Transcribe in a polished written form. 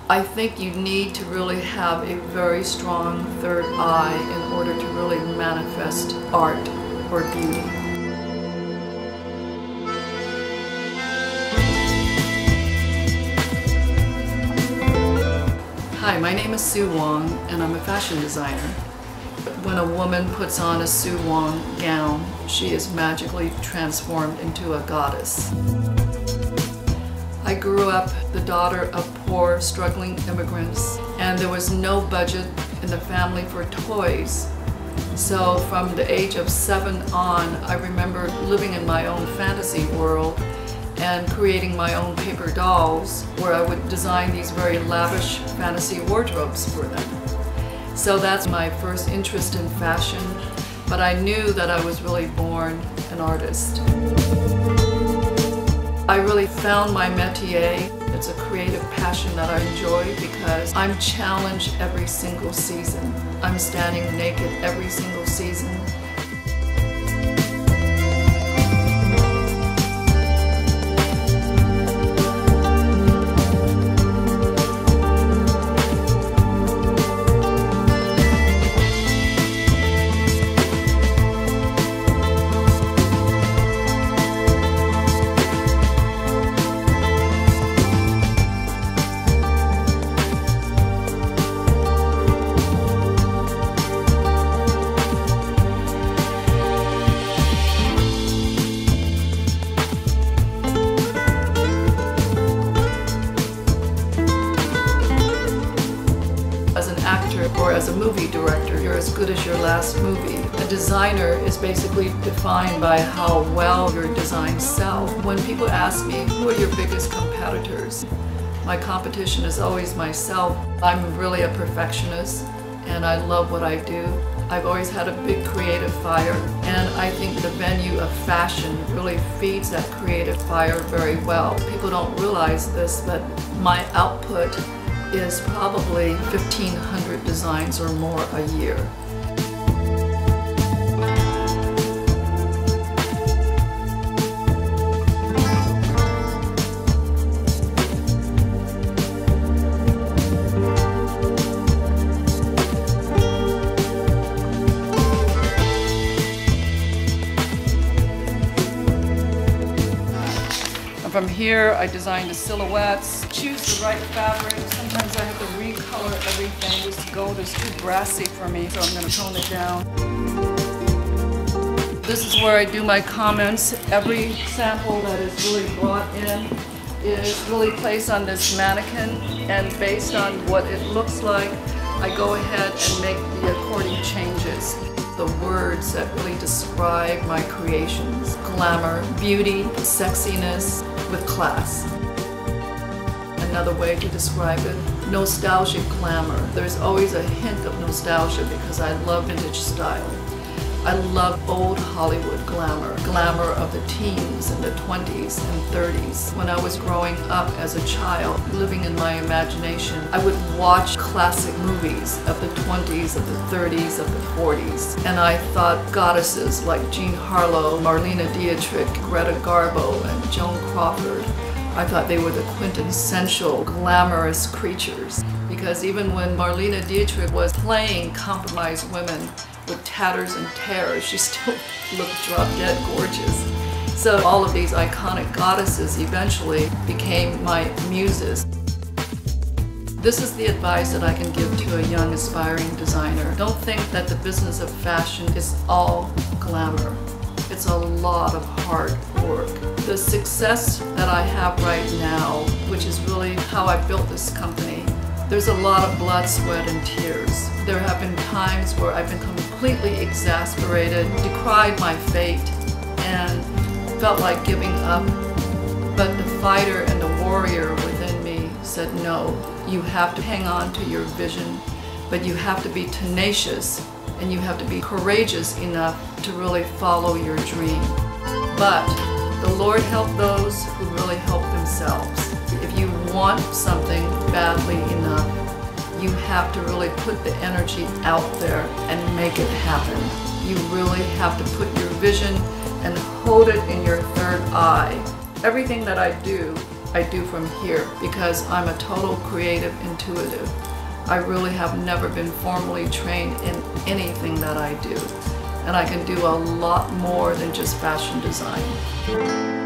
I think you need to really have a very strong third eye in order to really manifest art or beauty. Hi, my name is Sue Wong and I'm a fashion designer. When a woman puts on a Sue Wong gown, she is magically transformed into a goddess. I grew up the daughter of poor, struggling immigrants, and there was no budget in the family for toys. So from the age of 7 on, I remember living in my own fantasy world and creating my own paper dolls where I would design these very lavish fantasy wardrobes for them. So that's my first interest in fashion, but I knew that I was really born an artist. I really found my métier. It's a creative passion that I enjoy because I'm challenged every single season. I'm standing naked every single season. As an actor or as a movie director, you're as good as your last movie. A designer is basically defined by how well your designs sell. When people ask me, who are your biggest competitors? My competition is always myself. I'm really a perfectionist and I love what I do. I've always had a big creative fire, and I think the venue of fashion really feeds that creative fire very well. People don't realize this, but my output is probably 1,500 designs or more a year. From here, I design the silhouettes, choose the right fabric. Sometimes I have to recolor everything. This gold is too brassy for me, so I'm going to tone it down. This is where I do my comments. Every sample that is really brought in is really placed on this mannequin, and based on what it looks like, I go ahead and make the according changes. The words that really describe my creations: glamour, beauty, sexiness, with class. Another way to describe it, nostalgic glamour. There's always a hint of nostalgia because I love vintage style. I love old Hollywood glamour, glamour of the teens and the 20s and 30s. When I was growing up as a child, living in my imagination, I would watch classic movies of the 20s, of the 30s, of the 40s. And I thought goddesses like Jean Harlow, Marlene Dietrich, Greta Garbo, and Joan Crawford, I thought they were the quintessential glamorous creatures. Because even when Marlene Dietrich was playing compromised women with tatters and tears, she still looked drop-dead gorgeous. So all of these iconic goddesses eventually became my muses. This is the advice that I can give to a young aspiring designer. Don't think that the business of fashion is all glamour. It's a lot of hard work. The success that I have right now, which is really how I built this company, there's a lot of blood, sweat, and tears. There have been times where I've been completely exasperated, decried my fate, and felt like giving up. But the fighter and the warrior within me said, no, you have to hang on to your vision, but you have to be tenacious and you have to be courageous enough to really follow your dream. But the Lord helped those who really help themselves. If you want something badly enough, you have to really put the energy out there and make it happen. You really have to put your vision and hold it in your third eye. Everything that I do, I do from here because I'm a total creative intuitive. I really have never been formally trained in anything that I do. And I can do a lot more than just fashion design.